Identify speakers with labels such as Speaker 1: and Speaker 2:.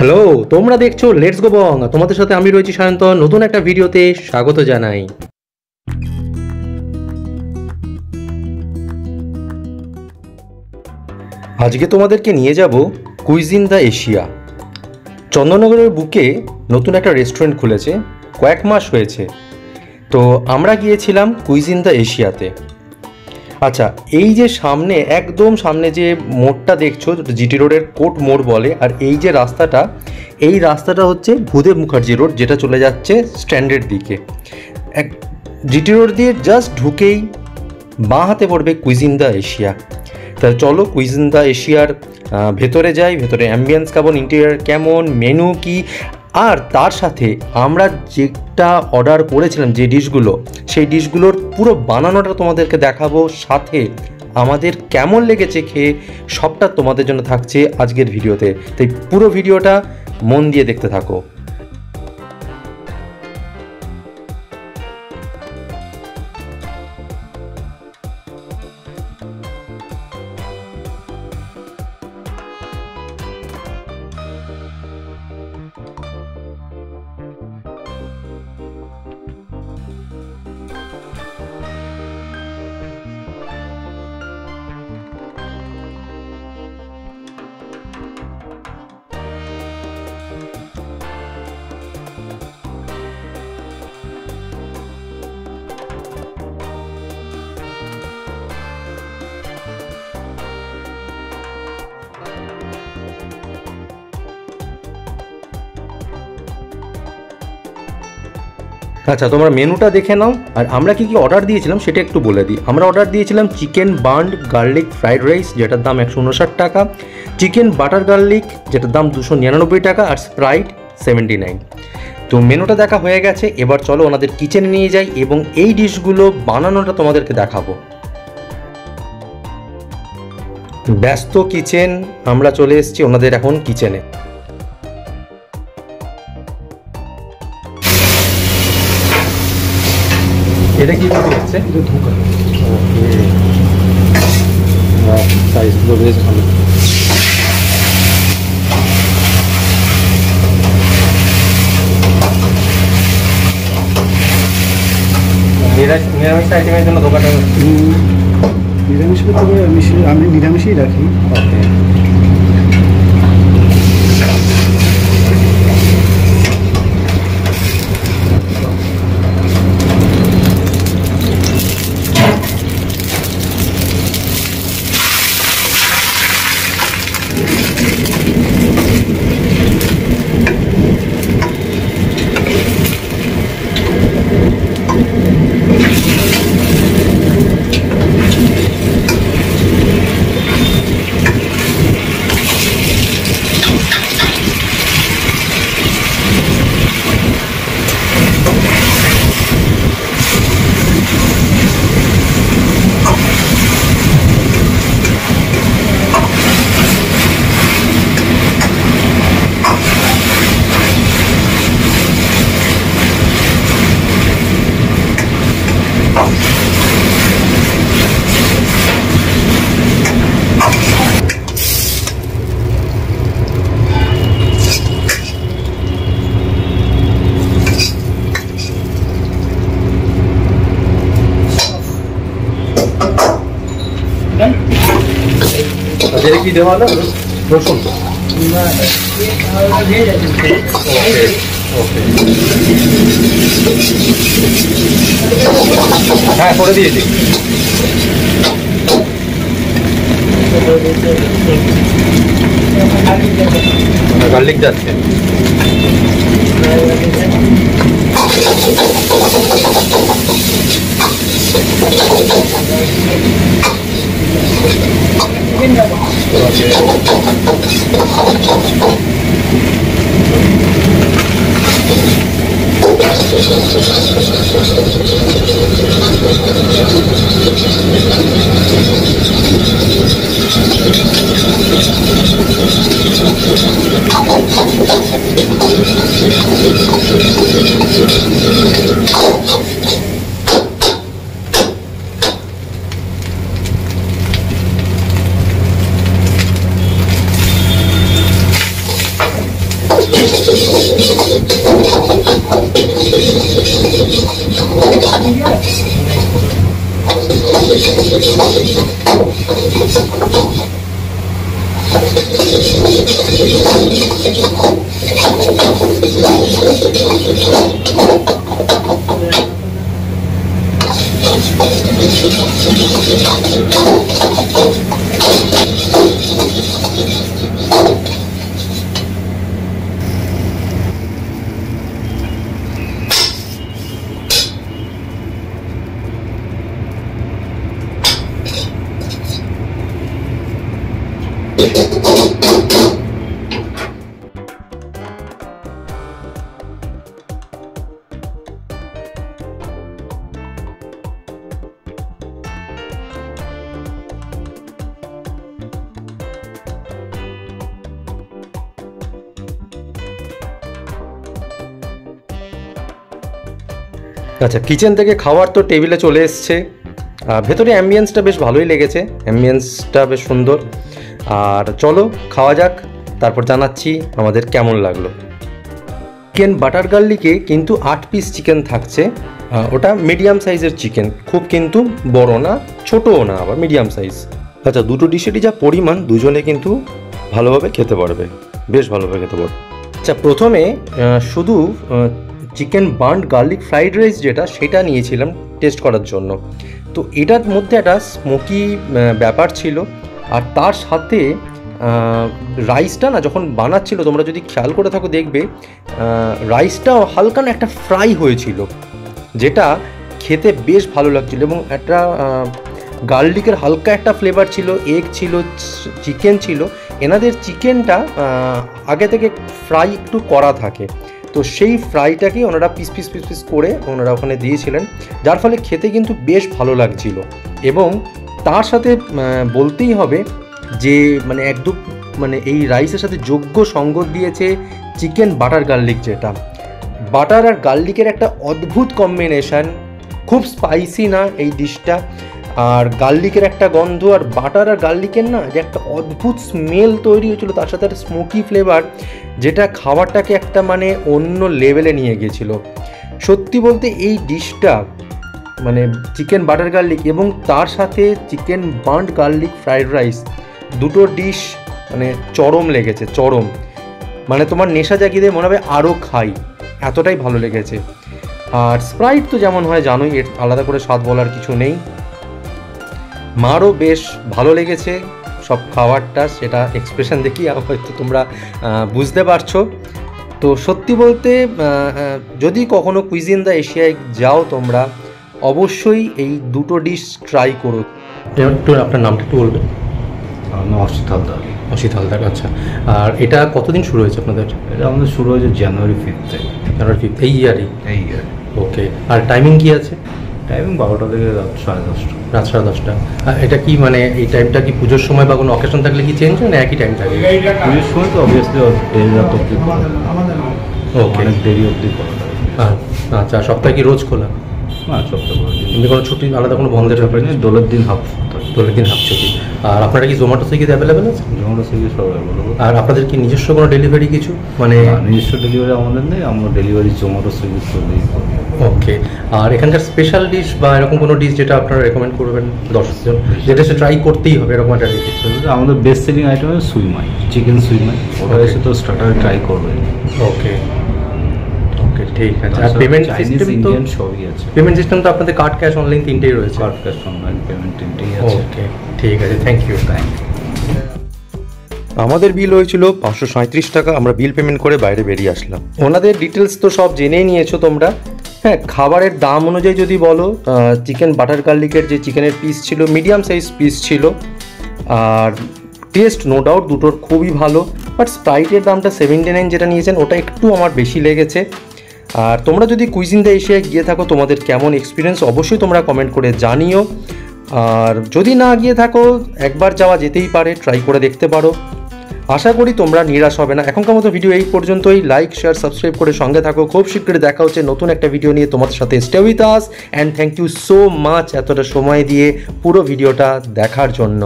Speaker 1: Hello, তোমরা দেখছো let's go বং। তোমাদের সাথে আমি রয়েছি সায়ন্তন। নতুন একটা ভিডিওতে স্বাগত জানাই। আজকে তোমাদেরকে নিয়ে যাব কুইজিন দ্য এশিয়া। চন্দননগরের বুকে নতুন একটা রেস্টুরেন্ট খুলেছে, কয়েক মাস হয়েছে। তো আমরা গিয়েছিলাম কুইজিন দ্য এশিয়াতে। আচ্ছা, এই যে সামনে, একদম সামনে যে মোড়টা দেখছো, জিটি রোডের কোট মোড় বলে, আর এই যে রাস্তাটা, এই রাস্তাটা হচ্ছে ভূদেব মুখার্জি রোড, যেটা চলে যাচ্ছে স্ট্যান্ডের দিকে। জিটি রোড দিয়ে জাস্ট ঢুকেই বাঁ হাতে পড়বে কুইজিন দ্য এশিয়া। তাহলে চলো কুইজিন দ্য এশিয়ার ভেতরে যাই, ভেতরে অ্যাম্বিয়েন্স কেমন, ইন্টেরিয়ার কেমন, মেনু কি, আর তার সাথে আমরা যেটা অর্ডার করেছিলাম যে ডিশগুলো, সেই ডিশগুলোর পুরো বানানোটা তোমাদেরকে দেখাবো, সাথে আমাদের কেমন লেগেছে খেয়ে সবটা তোমাদের জন্য থাকছে আজকের ভিডিওতে। তাই পুরো ভিডিওটা মন দিয়ে দেখতে থাকো। আচ্ছা, তোমরা মেনুটা দেখে নাও, আর আমরা কি কি অর্ডার দিয়েছিলাম সেটা একটু বলে দিই। আমরা অর্ডার দিয়েছিলাম chicken burned garlic fried rice, যেটার দাম 159 টাকা, চিকেন বাটার গার্লিক, যেটার দাম 299 টাকা, আর স্প্রাইট 79। তো মেনুটা দেখা হয়ে গেছে, এবার চলো ওনাদের কিচেনে নিয়ে যাই এবং এই ডিশগুলো বানানোটা তোমাদেরকে দেখাবো। ব্যস্ত কিচেন, আমরা চলে এসেছি ওনাদের এখন কিচেনে। এটা কি হচ্ছে? এটা ধোকা। ওকে, সাইজগুলো বেশ ভালো। নিরামিষ আইটেমের জন্য ধোকাটা
Speaker 2: নিরামিষ, তবে আমি নিরামিষই রাখি।
Speaker 1: ওকে, এটা কি দেওয়া হলো? রসুন। ওকে ওকে, হ্যাঁ করে দিয়েছি। গার্লিক যাচ্ছে। আচ্ছা, কিচেন থেকে খাওয়ার তো টেবিলে চলে এসছে। ভেতরে অ্যাম্বিয়েন্সটা বেশ ভালোই লেগেছে, অ্যাম্বিয়েন্সটা বেশ সুন্দর। আর চলো খাওয়া যাক, তারপর জানাচ্ছি আমাদের কেমন লাগলো। চিকেন বাটার গার্লিকে কিন্তু 8 পিস চিকেন থাকছে। ওটা মিডিয়াম সাইজের চিকেন, খুব কিন্তু বড় না, ছোটও না, আবার মিডিয়াম সাইজ। আচ্ছা, দুটো ডিশেরই যা পরিমাণ, দুজনে কিন্তু ভালোভাবে খেতে পারবে, বেশ ভালোভাবে খেতে পারবে। আচ্ছা, প্রথমে শুধু chicken burnt garlic fried rice যেটা, সেটা নিয়েছিলাম টেস্ট করার জন্য। তো এটার মধ্যে একটা স্মোকি ব্যাপার ছিল, আর তার সাথে রাইসটা না যখন বানাচ্ছিল, তোমরা যদি খেয়াল করে থাকো দেখবে রাইসটাও হালকা না একটা ফ্রাই হয়েছিল, যেটা খেতে বেশ ভালো লাগছিল। এবং একটা গার্লিকের হালকা একটা ফ্লেভার ছিল, এগ ছিল, চিকেন ছিল। এনাদের চিকেনটা আগে থেকে ফ্রাই একটু করা থাকে, তো সেই ফ্রাইটাকে ওনারা পিস পিস পিস পিস করে ওনারা ওখানে দিয়েছিলেন, যার ফলে খেতে কিন্তু বেশ ভালো লাগছিল। এবং তার সাথে বলতেই হবে যে মানে একদম মানে এই রাইসের সাথে যোগ্য সঙ্গত দিয়েছে চিকেন বাটার গার্লিক, যেটা বাটার আর গার্লিকের একটা অদ্ভুত কম্বিনেশান। খুব স্পাইসি না এই ডিশটা, আর গার্লিকের একটা গন্ধ আর বাটার আর গার্লিকের না যে একটা অদ্ভুত স্মেল তৈরি হয়েছিল, তার সাথে একটা স্মোকি ফ্লেভার, যেটা খাবারটাকে একটা মানে অন্য লেভেলে নিয়ে গিয়েছিল। সত্যি বলতে এই ডিশটা মানে চিকেন বাটার গার্লিক এবং তার সাথে chicken burnt garlic fried rice, দুটো ডিশ মানে চরম লেগেছে, চরম। মানে তোমার নেশা জাগিয়ে দিয়ে মনে হবে আরও খাই, এতটাই ভালো লেগেছে। আর স্প্রাইট তো যেমন হয় জানোই, এর আলাদা করে স্বাদ বলার কিছু নেই। মারও বেশ ভালো লেগেছে সব খাবারটা, সেটা এক্সপ্রেশন দেখি হয়তো তোমরা বুঝতে পারছো। তো সত্যি বলতে যদি কখনো কুইজিন দ্য এশিয়ায় যাও তোমরা, অবশ্যই এই দুটো ডিশ ট্রাই করো। একটু আপনার নামটা একটু বলবেন?
Speaker 2: অসিত হালদার।
Speaker 1: অসিত হালদার, আচ্ছা। আর এটা কতদিন শুরু হয়েছে আপনাদের?
Speaker 2: এটা আমাদের শুরু হয়েছে জানুয়ারি 5 থেকে।
Speaker 1: জানুয়ারি 5 এই ইয়ারই?
Speaker 2: এই ইয়ার।
Speaker 1: ওকে। আর টাইমিং কি আছে?
Speaker 2: টাইমিং 12টা থেকে রাত 10:30।
Speaker 1: রাত 10:30। এটা কি মানে এই টাইমটা কি পুজোর সময় বা কোনো অকেশন থাকলে কি চেঞ্জ হয় না একই টাইম থাকে?
Speaker 2: পুজোর সময় তো অবভিয়াসলি দেরি রাত অব্দি করা,
Speaker 1: ওকে,
Speaker 2: অনেক দেরি অব্দি করা যায়।
Speaker 1: আচ্ছা, সপ্তাহে কি রোজ খোলা?
Speaker 2: না, সপ্তাহে
Speaker 1: এমনি কোনো ছুটি আলাদা কোনো বন্ধের ব্যাপার নেই?
Speaker 2: দোলের দিন হাফ,
Speaker 1: দোলের দিন হাফ ছুটি। আর আপনারা কি জোম্যাটো সুইগিতে অ্যাভেলেবেল আছে?
Speaker 2: জোম্যাটো সুইগি সব অ্যাভেলেবল।
Speaker 1: আর আপনাদের কি নিজস্ব কোনো ডেলিভারি কিছু মানে?
Speaker 2: নিজস্ব ডেলিভারি আমাদের নেই, আমরা ডেলিভারি জোম্যাটো সুইগি থ্রুতেই করি।
Speaker 1: ওকে। আর এখানকার স্পেশাল ডিশ বা এরকম কোনো ডিশ যেটা আপনারা রেকমেন্ড করবেন দর্শকজন, যেটা সে ট্রাই করতেই হবে এরকম একটা ডিশ?
Speaker 2: আমাদের বেস্ট সেলিং আইটেম হচ্ছে সুইমাই, চিকেন সুইমাই। ওটা এসে তো স্টার্টারে ট্রাই করবে।
Speaker 1: ওকে ওকে, ঠিক আছে। আর পেমেন্ট সিস্টেম তো
Speaker 2: সবই আছে।
Speaker 1: পেমেন্ট সিস্টেম তো আপনাদের কার্ড, ক্যাশ, অনলাইন তিনটেই রয়েছে?
Speaker 2: কার্ড, ক্যাশ, অনলাইন পেমেন্ট তিনটেই আছে।
Speaker 1: ওকে, ঠিক আছে, থ্যাংক ইউ। আমাদের বিল হয়েছিল 537 টাকা। আমরা বিল পেমেন্ট করে বাইরে বেরিয়ে আসলাম। ওনাদের ডিটেলস তো সব জেনেই নিয়েছো তোমরা। হ্যাঁ, খাবারের দাম অনুযায়ী যদি বলো, চিকেন বাটার গার্লিকের যে চিকেনের পিস ছিল মিডিয়াম সাইজ পিস ছিল, আর টেস্ট নো ডাউট দুটোর খুবই ভালো। বাট স্প্রাইটের দামটা 79 যেটা নিয়েছেন ওটা একটু আমার বেশি লেগেছে। আর তোমরা যদি কুইজিন দ্য এশিয়ায় গিয়ে থাকো, তোমাদের কেমন এক্সপিরিয়েন্স অবশ্যই তোমরা কমেন্ট করে জানিও। আর যদি না গিয়ে থাকো, একবার যাওয়া যেতেই পারে, ট্রাই করে দেখতে পারো। আশা করি তোমরা নিরাশ হবে না। এখনকার মতো ভিডিও এই পর্যন্তই। লাইক, শেয়ার, সাবস্ক্রাইব করে সঙ্গে থাকো। খুব শীঘ্রই দেখা হচ্ছে নতুন একটা ভিডিও নিয়ে তোমাদের সাথে। Stay with us and thank you so much এতটা সময় দিয়ে পুরো ভিডিওটা দেখার জন্য।